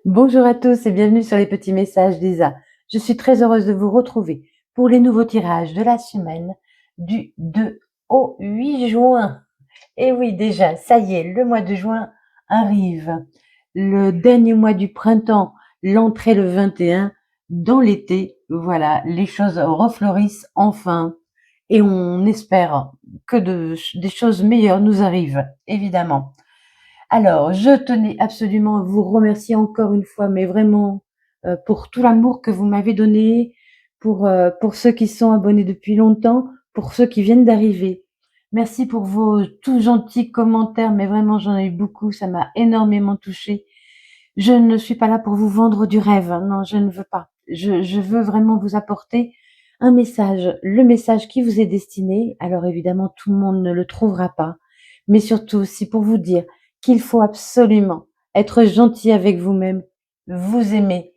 Bonjour à tous et bienvenue sur les petits messages d'Isa. Je suis très heureuse de vous retrouver pour les nouveaux tirages de la semaine du 2 au 8 juin. Et oui, déjà, ça y est, le mois de juin arrive. Le dernier mois du printemps, l'entrée le 21, dans l'été, voilà, les choses refleurissent enfin. Et on espère que des choses meilleures nous arrivent, évidemment. Alors, je tenais absolument à vous remercier encore une fois, mais vraiment, pour tout l'amour que vous m'avez donné, pour ceux qui sont abonnés depuis longtemps, pour ceux qui viennent d'arriver. Merci pour vos tout gentils commentaires, mais vraiment, j'en ai eu beaucoup, ça m'a énormément touchée. Je ne suis pas là pour vous vendre du rêve, hein, non, je ne veux pas. Je veux vraiment vous apporter un message, le message qui vous est destiné. Alors évidemment, tout le monde ne le trouvera pas, mais surtout aussi pour vous dire qu'il faut absolument être gentil avec vous-même, vous aimer.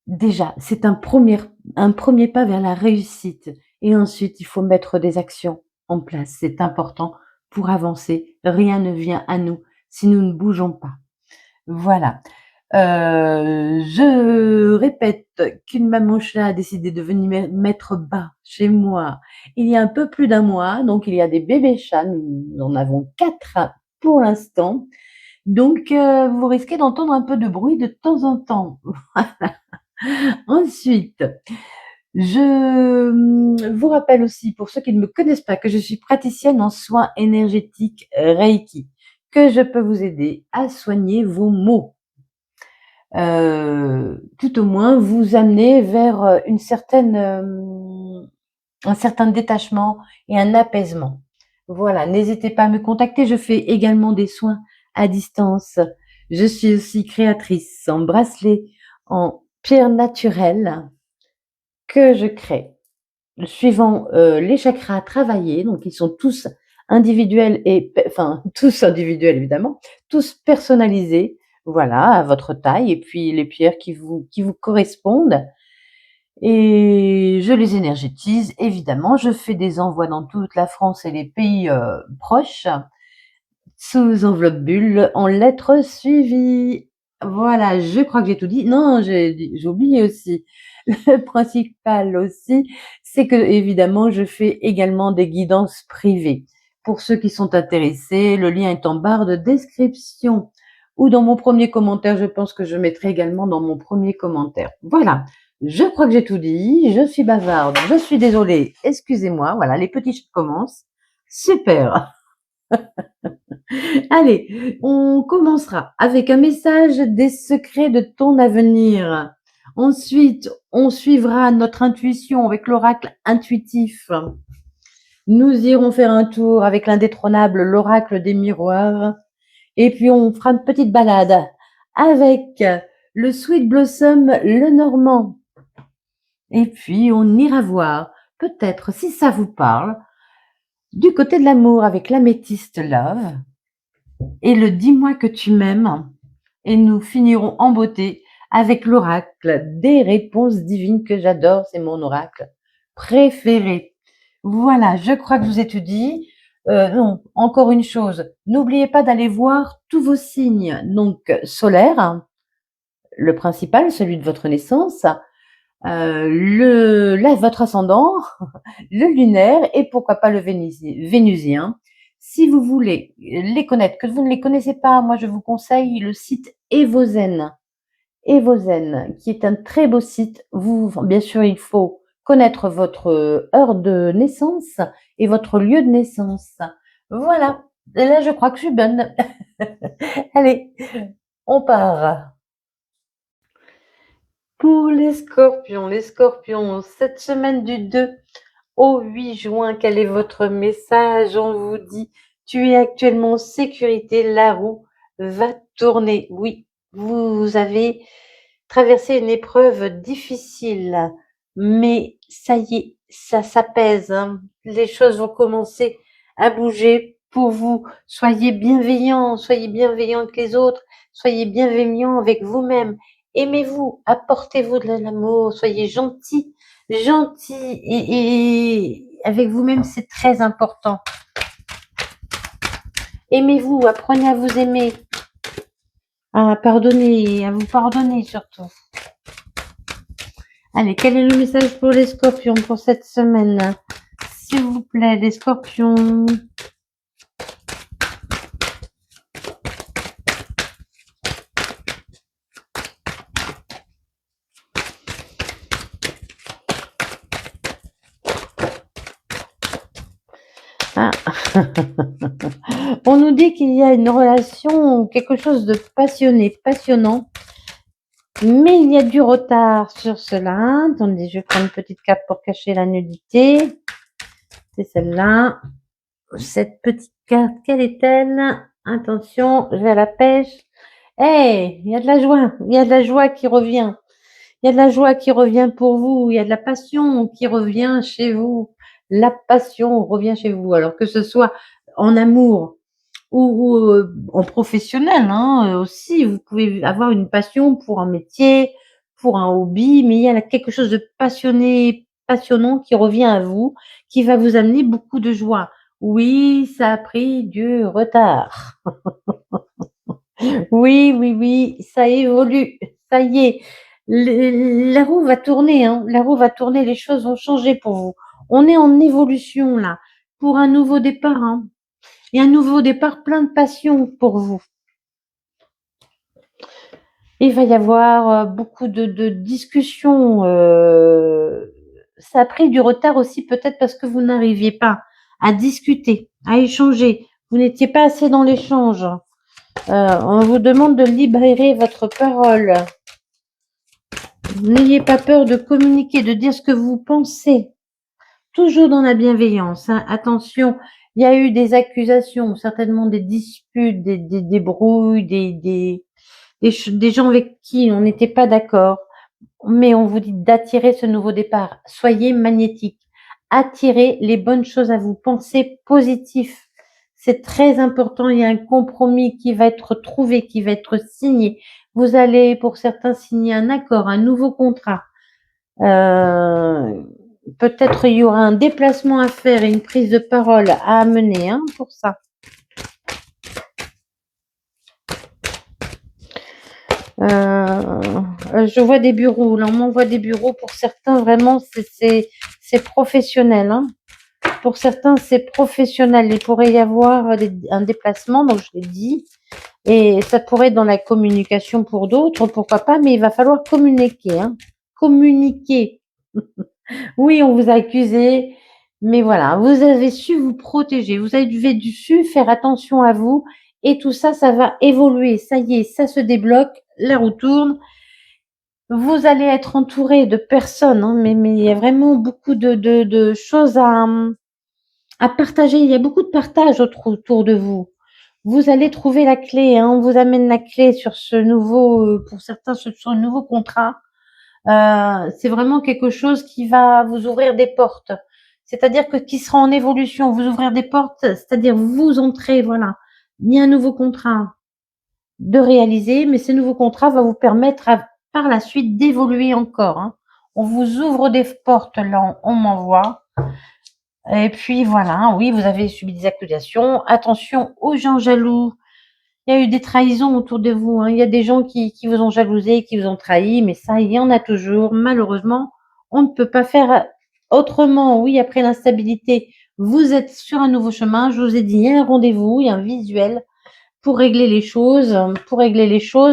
Déjà, c'est un premier pas vers la réussite. Et ensuite, il faut mettre des actions en place. C'est important pour avancer. Rien ne vient à nous si nous ne bougeons pas. Voilà. Je répète qu'une maman chat a décidé de venir mettre bas chez moi il y a un peu plus d'un mois. Donc, il y a des bébés chats. Nous en avons 4 pour l'instant. Donc, vous risquez d'entendre un peu de bruit de temps en temps. Ensuite, je vous rappelle aussi, pour ceux qui ne me connaissent pas, que je suis praticienne en soins énergétiques Reiki, que je peux vous aider à soigner vos maux. Tout au moins vous amener vers un certain détachement et un apaisement. Voilà, n'hésitez pas à me contacter. Je fais également des soins à distance. Je suis aussi créatrice en bracelet en pierre naturelle que je crée suivant les chakras travaillés. Donc, ils sont tous individuels enfin, tous individuels évidemment, tous personnalisés. Voilà, à votre taille et puis les pierres qui vous correspondent. Et je les énergétise, évidemment. Je fais des envois dans toute la France et les pays proches sous enveloppe bulle en lettres suivies. Voilà, je crois que j'ai tout dit. Non, j'ai oublié aussi. Le principal aussi, c'est que évidemment, je fais également des guidances privées. Pour ceux qui sont intéressés, le lien est en barre de description ou dans mon premier commentaire. Je pense que je mettrai également dans mon premier commentaire. Voilà, je crois que j'ai tout dit. Je suis bavarde, je suis désolée. Excusez-moi. Voilà, les petits chats commencent. Super. Allez, on commencera avec un message des secrets de ton avenir. Ensuite, on suivra notre intuition avec l'oracle intuitif. Nous irons faire un tour avec l'indétrônable l'oracle des miroirs. Et puis, on fera une petite balade avec le Sweet Blossom le Normand. Et puis, on ira voir, peut-être, si ça vous parle, du côté de l'amour avec l'améthyste Love et le Dis-moi que tu m'aimes. Et nous finirons en beauté avec l'oracle des réponses divines que j'adore. C'est mon oracle préféré. Voilà, je crois que je vous ai tout dit. Non, encore une chose. N'oubliez pas d'aller voir tous vos signes. Donc, solaire, le principal, celui de votre naissance, votre ascendant, le lunaire et pourquoi pas le vénusien. Si vous voulez les connaître, que vous ne les connaissez pas, moi je vous conseille le site Evozen. Evozen, qui est un très beau site. Bien sûr, il faut connaître votre heure de naissance et votre lieu de naissance. Voilà. Et là, je crois que je suis bonne. Allez, on part. Pour les scorpions, cette semaine du 2 au 8 juin, quel est votre message? On vous dit, tu es actuellement en sécurité, la roue va tourner. Oui, vous avez traversé une épreuve difficile, mais ça y est, ça s'apaise, hein. Les choses vont commencer à bouger pour vous. Soyez bienveillants avec les autres, soyez bienveillants avec vous-même. Aimez-vous, apportez-vous de l'amour, soyez gentils et avec vous-même, c'est très important. Aimez-vous, apprenez à vous aimer. à pardonner, à vous pardonner surtout. Allez, quel est le message pour les scorpions pour cette semaine? S'il vous plaît, les scorpions. Ah. On nous dit qu'il y a une relation, quelque chose de passionné, passionnant, mais il y a du retard sur cela. Attendez, je vais prendre une petite cape pour cacher la nudité. C'est celle-là. Cette petite carte, quelle est-elle? Attention, je vais à la pêche. Hey, il y a de la joie, il y a de la joie qui revient. Il y a de la joie qui revient pour vous, il y a de la passion qui revient chez vous. La passion revient chez vous. Alors que ce soit en amour ou en professionnel hein, aussi, vous pouvez avoir une passion pour un métier, pour un hobby, mais il y a quelque chose de passionné, passionnant qui revient à vous, qui va vous amener beaucoup de joie. Oui, ça a pris du retard. Oui, oui, oui, ça évolue. Ça y est. La roue va tourner, hein. La roue va tourner, les choses vont changer pour vous. On est en évolution là, pour un nouveau départ, hein. Et un nouveau départ plein de passion pour vous. Il va y avoir beaucoup de discussions. Ça a pris du retard aussi peut-être parce que vous n'arriviez pas à discuter, à échanger. Vous n'étiez pas assez dans l'échange. On vous demande de libérer votre parole. N'ayez pas peur de communiquer, de dire ce que vous pensez. Toujours dans la bienveillance. Hein. Attention, il y a eu des accusations, certainement des disputes, des brouilles, des gens avec qui on n'était pas d'accord. Mais on vous dit d'attirer ce nouveau départ. Soyez magnétique. Attirez les bonnes choses à vous. Pensez positif. C'est très important. Il y a un compromis qui va être trouvé, qui va être signé. Vous allez, pour certains, signer un accord, un nouveau contrat. Peut-être il y aura un déplacement à faire et une prise de parole à amener hein, pour ça. Je vois des bureaux. Là, on m'envoie des bureaux. Pour certains, vraiment, c'est professionnel. Hein. Pour certains, c'est professionnel. Il pourrait y avoir un déplacement, donc je l'ai dit. Et ça pourrait être dans la communication pour d'autres, pourquoi pas, mais il va falloir communiquer. Hein. Communiquer. Oui, on vous a accusé, mais voilà, vous avez su vous protéger, vous avez su faire attention à vous, et tout ça, ça va évoluer. Ça y est, ça se débloque, la roue tourne. Vous allez être entouré de personnes, hein, mais il y a vraiment beaucoup de choses à partager. Il y a beaucoup de partage autour de vous. Vous allez trouver la clé, hein, on vous amène la clé sur ce nouveau, pour certains, sur ce nouveau contrat. C'est vraiment quelque chose qui va vous ouvrir des portes. C'est-à-dire que qui sera en évolution, vous ouvrir des portes, c'est-à-dire vous entrez, voilà. Il y a un nouveau contrat de réaliser, mais ce nouveau contrat va vous permettre par la suite d'évoluer encore. Hein. On vous ouvre des portes, là, on m'envoie. Et puis voilà, oui, vous avez subi des accusations. Attention aux gens jaloux. Il y a eu des trahisons autour de vous. Hein. Il y a des gens qui vous ont jalousé, qui vous ont trahi, mais ça, il y en a toujours. Malheureusement, on ne peut pas faire autrement. Oui, après l'instabilité, vous êtes sur un nouveau chemin. Je vous ai dit, il y a un rendez-vous, il y a un visuel pour régler les choses,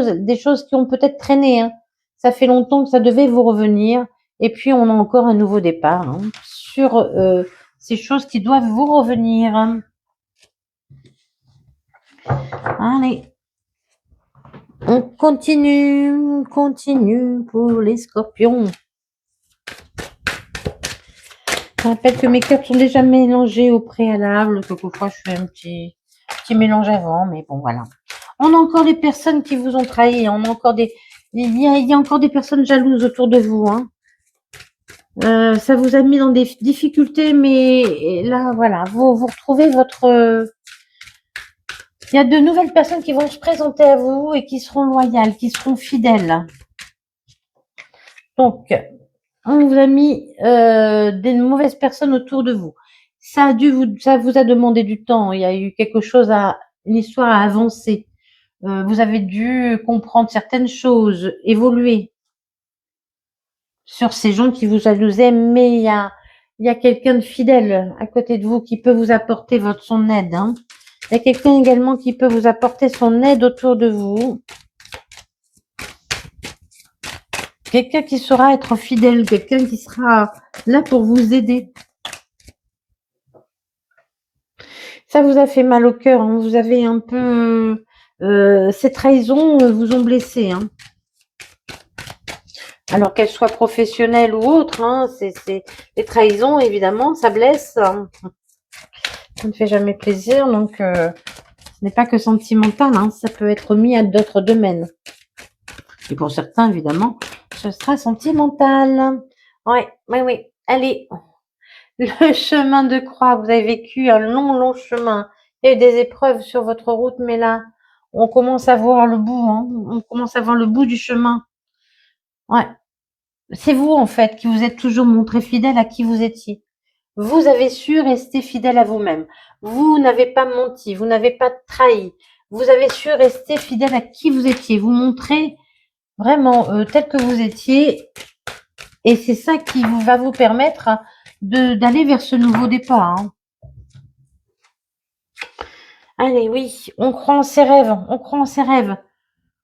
des choses qui ont peut-être traîné. Hein. Ça fait longtemps que ça devait vous revenir. Et puis, on a encore un nouveau départ hein, sur ces choses qui doivent vous revenir. Allez. On continue pour les scorpions. Je rappelle que mes cartes sont déjà mélangées au préalable. Quelquefois, je fais un petit mélange avant, mais bon, voilà. On a encore des personnes qui vous ont trahi. On a encore il y a encore des personnes jalouses autour de vous. Hein. Ça vous a mis dans des difficultés, mais là, voilà, vous retrouvez votre... Il y a de nouvelles personnes qui vont se présenter à vous et qui seront loyales, qui seront fidèles. Donc, on vous a mis des mauvaises personnes autour de vous. Ça vous a demandé du temps. Il y a eu une histoire à avancer. vous avez dû comprendre certaines choses, évoluer sur ces gens qui vous jalousaient, mais il y a quelqu'un de fidèle à côté de vous qui peut vous apporter son aide, hein. Il y a quelqu'un également qui peut vous apporter son aide autour de vous. Quelqu'un qui saura être fidèle, quelqu'un qui sera là pour vous aider. Ça vous a fait mal au cœur, hein. Vous avez un peu... ces trahisons vous ont blessé, hein. Alors qu'elles soient professionnelles ou autres, hein, les trahisons, évidemment, ça blesse. Hein. Ça ne fait jamais plaisir, donc ce n'est pas que sentimental, hein, ça peut être mis à d'autres domaines. Et pour certains, évidemment, ce sera sentimental. Oui. Allez, le chemin de croix, vous avez vécu un long chemin. Il y a eu des épreuves sur votre route, mais là, on commence à voir le bout, hein. On commence à voir le bout du chemin. Ouais. C'est vous, en fait, qui vous êtes toujours montré fidèle à qui vous étiez. Vous avez su rester fidèle à vous-même. Vous n'avez pas menti, vous n'avez pas trahi. Vous avez su rester fidèle à qui vous étiez. Vous montrez vraiment tel que vous étiez. Et c'est ça qui va vous permettre d'aller vers ce nouveau départ. Hein. Allez, oui, on croit en ses rêves, on croit en ses rêves.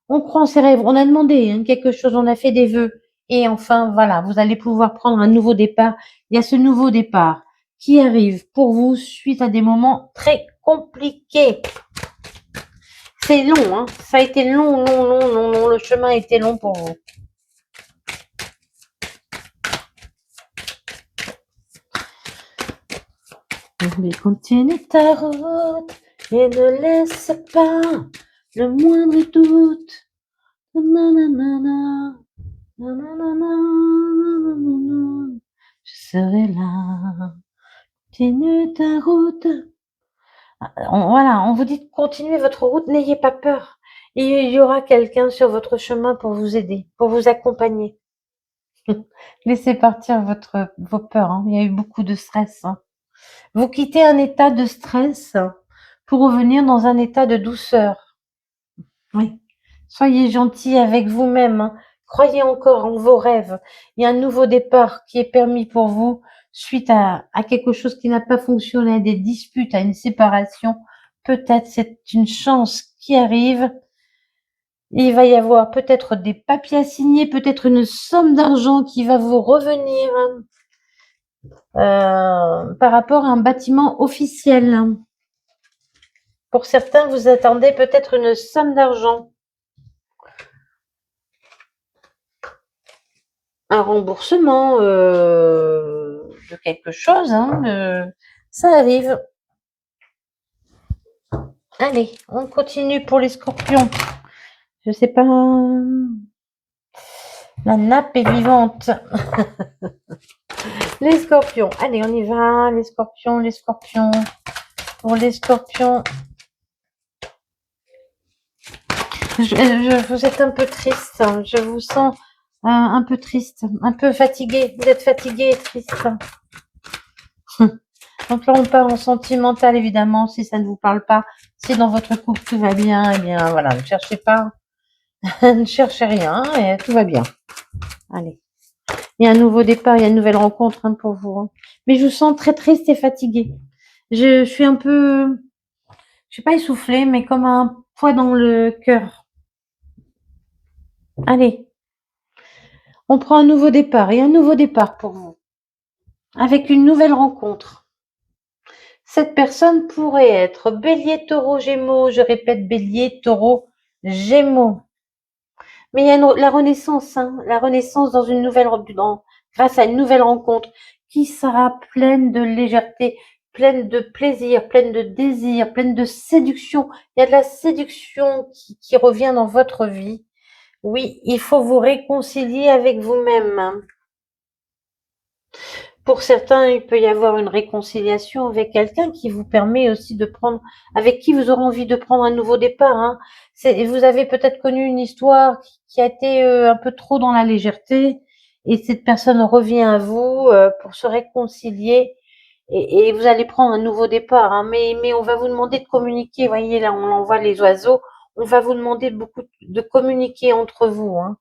On croit en ses rêves. On a demandé quelque chose, on a fait des vœux. Et enfin, voilà, vous allez pouvoir prendre un nouveau départ. Il y a ce nouveau départ qui arrive pour vous suite à des moments très compliqués. C'est long, hein. Ça a été long. Le chemin a été long pour vous. Mais continue ta route et ne laisse pas le moindre doute. Nanana, nanana, je serai là. Continue ta route. On vous dit de continuer votre route, n'ayez pas peur. Il y aura quelqu'un sur votre chemin pour vous aider, pour vous accompagner. Laissez partir vos peurs, hein. Il y a eu beaucoup de stress. Hein. Vous quittez un état de stress pour revenir dans un état de douceur. Oui. Soyez gentil avec vous-même. Hein. Croyez encore en vos rêves. Il y a un nouveau départ qui est permis pour vous suite à quelque chose qui n'a pas fonctionné, à des disputes, à une séparation. Peut-être c'est une chance qui arrive. Il va y avoir peut-être des papiers à signer, peut-être une somme d'argent qui va vous revenir par rapport à un bâtiment officiel. Pour certains, vous attendez peut-être une somme d'argent. Un remboursement de quelque chose, hein, ça arrive. Allez, on continue pour les scorpions. Je sais pas. La nappe est vivante. Les scorpions. Allez, on y va. Les scorpions. Pour les scorpions. Vous êtes un peu triste. Je vous sens un peu triste, un peu fatigué. Vous êtes fatigué et triste. Donc là, on part en sentimental, évidemment, si ça ne vous parle pas. Si dans votre couple tout va bien, eh bien voilà, ne cherchez pas, ne cherchez rien, et tout va bien. Allez. Il y a un nouveau départ, il y a une nouvelle rencontre pour vous. Hein. Mais je vous sens très triste et fatiguée. Je suis un peu, je suis pas essoufflée, mais comme un poids dans le cœur. Allez. On prend un nouveau départ, et un nouveau départ pour vous. Avec une nouvelle rencontre. Cette personne pourrait être bélier, taureau, gémeaux. Je répète, bélier, taureau, gémeaux. Mais il y a la renaissance, la renaissance dans une nouvelle, grâce à une nouvelle rencontre qui sera pleine de légèreté, pleine de plaisir, pleine de désir, pleine de séduction. Il y a de la séduction qui revient dans votre vie. Oui, il faut vous réconcilier avec vous-même. Pour certains, il peut y avoir une réconciliation avec quelqu'un qui vous permet aussi de prendre, avec qui vous aurez envie de prendre un nouveau départ. Hein. Vous avez peut-être connu une histoire qui a été un peu trop dans la légèreté et cette personne revient à vous pour se réconcilier et vous allez prendre un nouveau départ. Hein. Mais on va vous demander de communiquer. Vous voyez, là, on envoie les oiseaux. on va vous demander beaucoup de communiquer entre vous, hein.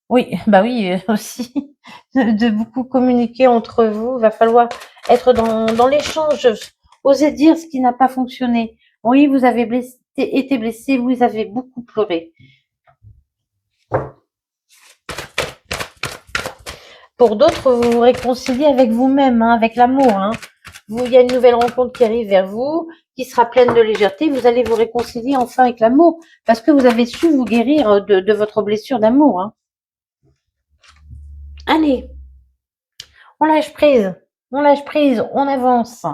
Oui, bah oui, aussi, de beaucoup communiquer entre vous. Il va falloir être dans l'échange, oser dire ce qui n'a pas fonctionné. Oui, vous avez été blessé, vous avez beaucoup pleuré. Pour d'autres, vous vous réconciliez avec vous-même, hein, avec l'amour, hein. Il y a une nouvelle rencontre qui arrive vers vous, qui sera pleine de légèreté. Vous allez vous réconcilier enfin avec l'amour, parce que vous avez su vous guérir de votre blessure d'amour, hein. Allez, on lâche prise, on avance.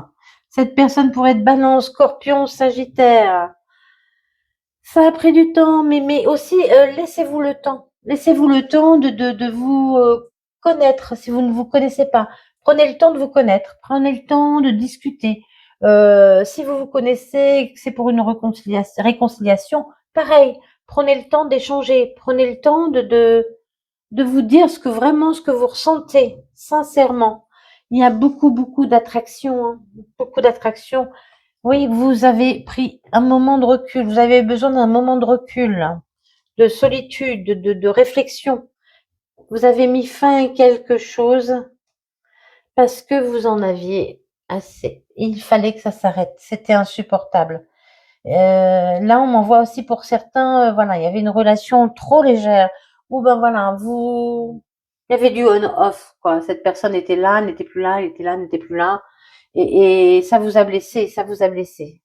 Cette personne pourrait être Balance, Scorpion, Sagittaire. Ça a pris du temps, mais aussi laissez-vous le temps. Laissez-vous le temps de vous connaître si vous ne vous connaissez pas. Prenez le temps de vous connaître. Prenez le temps de discuter. Si vous vous connaissez, que c'est pour une réconciliation, pareil. Prenez le temps d'échanger. Prenez le temps de vous dire ce que vous ressentez, sincèrement. Il y a beaucoup d'attraction, hein, beaucoup d'attraction. Oui, vous avez pris un moment de recul, vous avez besoin d'un moment de recul, de solitude, de réflexion. Vous avez mis fin à quelque chose parce que vous en aviez assez. Il fallait que ça s'arrête, c'était insupportable. Là, on m'envoie aussi pour certains, voilà, il y avait une relation trop légère, ou ben voilà, il y avait du on-off, quoi. Cette personne était là, n'était plus là, elle était là, n'était plus là, et ça vous a blessé, ça vous a blessé.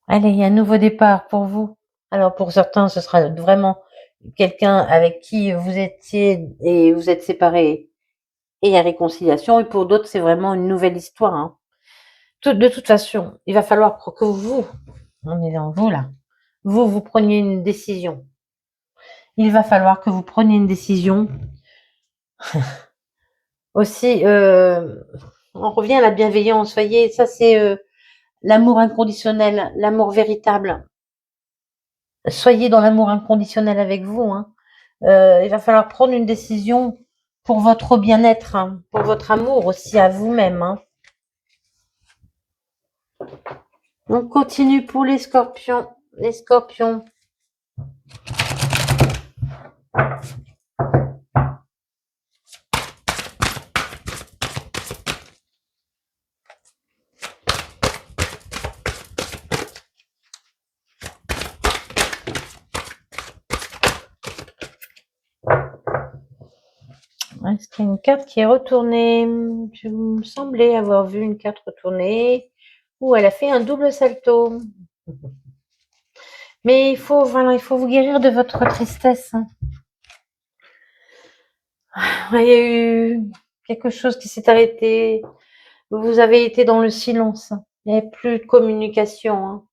Allez, il y a un nouveau départ pour vous. Alors pour certains, ce sera vraiment quelqu'un avec qui vous étiez et vous êtes séparés et il y a réconciliation. Et pour d'autres, c'est vraiment une nouvelle histoire, hein. De toute façon, il va falloir que vous, on est dans vous là, vous preniez une décision. Il va falloir que vous preniez une décision. Aussi, on revient à la bienveillance. Voyez, ça c'est l'amour inconditionnel, l'amour véritable. Soyez dans l'amour inconditionnel avec vous, hein. Il va falloir prendre une décision pour votre bien-être, hein, pour votre amour aussi à vous-même, hein. On continue pour les scorpions. Les scorpions. Est-ce qu'il y a une carte qui est retournée? Je me semblais avoir vu une carte retournée. Ou elle a fait un double salto. Mais voilà, il faut vous guérir de votre tristesse, hein. Il y a eu quelque chose qui s'est arrêté. Vous avez été dans le silence. Il n'y avait plus de communication, hein.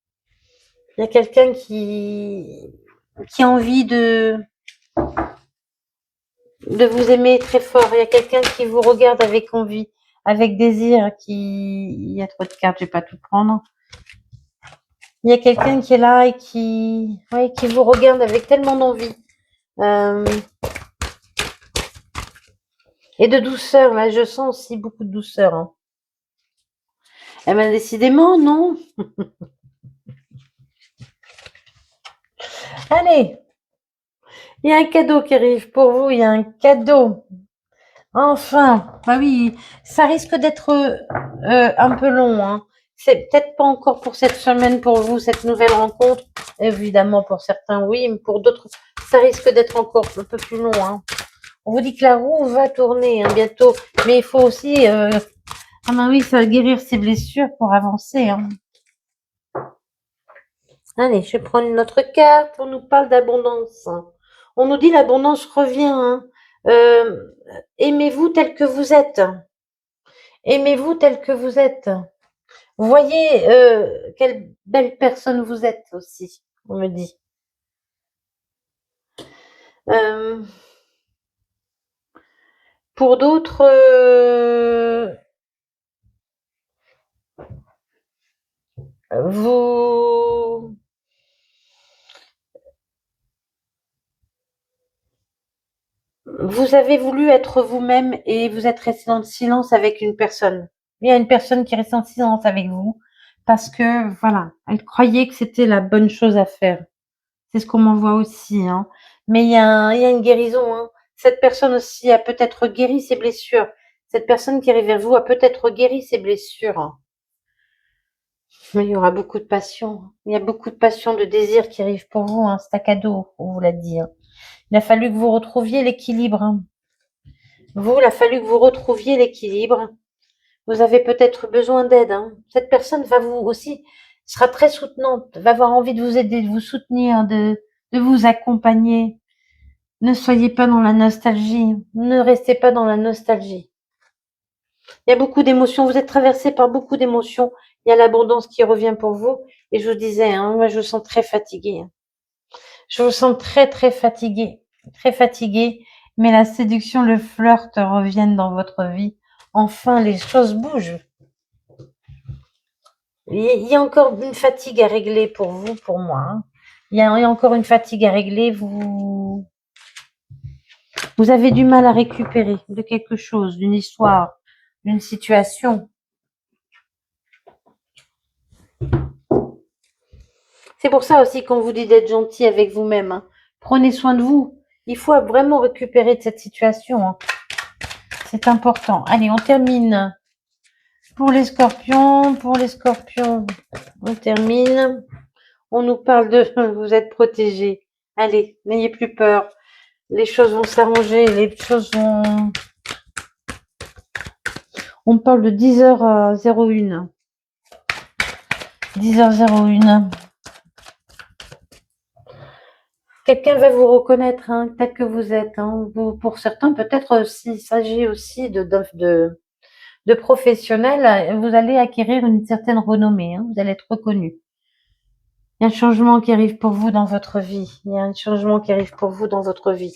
Il y a quelqu'un qui a envie de vous aimer très fort. Il y a quelqu'un qui vous regarde avec envie, avec désir, il y a trop de cartes, je vais pas tout prendre. Il y a quelqu'un qui est là et qui vous regarde avec tellement d'envie. Et de douceur, là, je sens aussi beaucoup de douceur, hein. Eh ben, décidément, non. Allez, il y a un cadeau qui arrive pour vous, il y a un cadeau. Enfin, bah oui, ça risque d'être un peu long, hein. C'est peut-être pas encore pour cette semaine pour vous, cette nouvelle rencontre. Évidemment, pour certains, oui, mais pour d'autres, ça risque d'être encore un peu plus long, hein. On vous dit que la roue va tourner, hein, bientôt, mais il faut aussi, ah ben oui, ça va guérir ses blessures pour avancer, hein. Allez, je vais prendre une autre carte. On nous parle d'abondance. On nous dit l'abondance revient, hein. Euh, aimez-vous tel que vous êtes. Aimez-vous tel que vous êtes. Voyez quelle belle personne vous êtes aussi, on me dit. Euh, pour d'autres, vous vous avez voulu être vous-même et vous êtes resté dans le silence avec une personne. Il y a une personne qui reste en silence avec vous parce que, voilà, elle croyait que c'était la bonne chose à faire. C'est ce qu'on m'envoie aussi, hein. Mais il y a une guérison, hein. Cette personne aussi a peut-être guéri ses blessures. Cette personne qui arrive vers vous a peut-être guéri ses blessures, hein. Mais il y aura beaucoup de passion. Il y a beaucoup de passion, de désir qui arrive pour vous, hein. C'est un cadeau, on vous l'a dit, hein. Il a fallu que vous retrouviez l'équilibre, hein. Vous, il a fallu que vous retrouviez l'équilibre. Vous avez peut-être besoin d'aide, hein. Cette personne va vous aussi, sera très soutenante, va avoir envie de vous aider, de vous soutenir, de vous accompagner. Ne soyez pas dans la nostalgie. Ne restez pas dans la nostalgie. Il y a beaucoup d'émotions. Vous êtes traversé par beaucoup d'émotions. Il y a l'abondance qui revient pour vous. Et je vous disais, hein, moi, je vous sens très fatiguée. Je vous sens très, très fatiguée. Très fatiguée. Mais la séduction, le flirt reviennent dans votre vie. Enfin, les choses bougent. Il y a encore une fatigue à régler pour vous, pour moi, hein. Il y a encore une fatigue à régler. Vous avez du mal à récupérer de quelque chose, d'une histoire, d'une situation. C'est pour ça aussi qu'on vous dit d'être gentil avec vous-même, hein. Prenez soin de vous. Il faut vraiment récupérer de cette situation, hein. C'est important. Allez, on termine. Pour les scorpions, on termine. On nous parle de vous êtes protégés. Allez, n'ayez plus peur. Les choses vont s'arranger, les choses vont... On parle de 10h01. 10h01. Quelqu'un va vous reconnaître, hein, tel que vous êtes, hein. Pour certains, peut-être s'il s'agit aussi de professionnels, vous allez acquérir une certaine renommée, hein, vous allez être reconnu. Il y a un changement qui arrive pour vous dans votre vie. Il y a un changement qui arrive pour vous dans votre vie.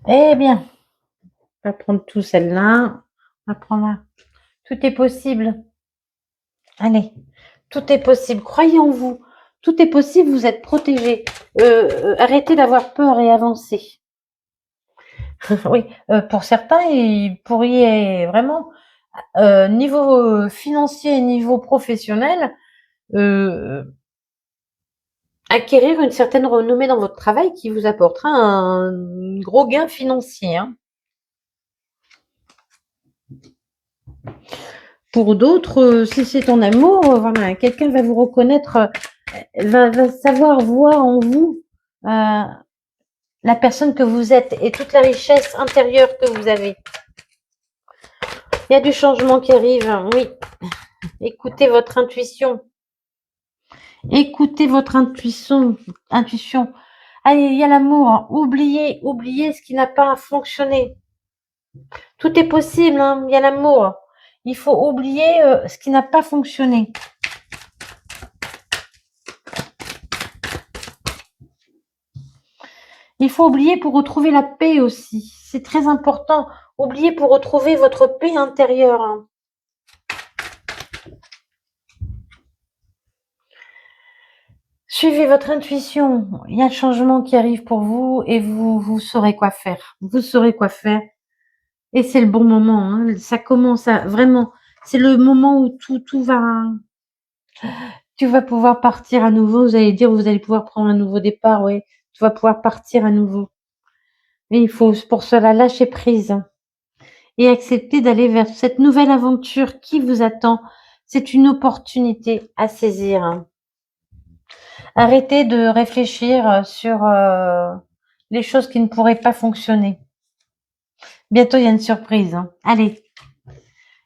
Eh bien, on va prendre tout celle-là. On va prendre là. Tout est possible. Allez, tout est possible. Croyez en vous. Tout est possible, vous êtes protégé. Arrêtez d'avoir peur et avancez. Oui, pour certains, ils pourraient vraiment, niveau financier, niveau professionnel, euh, acquérir une certaine renommée dans votre travail qui vous apportera un gros gain financier, hein. Pour d'autres, si c'est en amour, voilà, quelqu'un va vous reconnaître, va savoir voir en vous la personne que vous êtes et toute la richesse intérieure que vous avez. Il y a du changement qui arrive, oui. Écoutez votre intuition. Écoutez votre intuition. Allez, il y a l'amour, hein. Oubliez ce qui n'a pas fonctionné. Tout est possible, hein. Il y a l'amour. Il faut oublier ce qui n'a pas fonctionné. Il faut oublier pour retrouver la paix aussi. C'est très important. Oubliez pour retrouver votre paix intérieure, hein. Suivez votre intuition. Il y a le changement qui arrive pour vous et vous saurez quoi faire. Vous saurez quoi faire. Et c'est le bon moment, hein. Ça commence à vraiment. C'est le moment où tout va. Tu vas pouvoir partir à nouveau. Vous allez dire, vous allez pouvoir prendre un nouveau départ. Oui, tu vas pouvoir partir à nouveau. Mais il faut pour cela lâcher prise, hein, et accepter d'aller vers cette nouvelle aventure qui vous attend. C'est une opportunité à saisir, hein. Arrêtez de réfléchir sur les choses qui ne pourraient pas fonctionner. Bientôt, il y a une surprise, hein. Allez,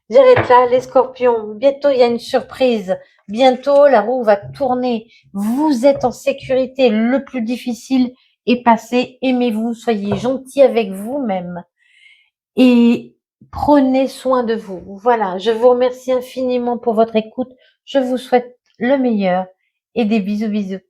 j'arrête là, les scorpions. Bientôt, il y a une surprise. Bientôt, la roue va tourner. Vous êtes en sécurité. Le plus difficile est passé. Aimez-vous, soyez gentils avec vous-même et prenez soin de vous. Voilà, je vous remercie infiniment pour votre écoute. Je vous souhaite le meilleur et des bisous bisous.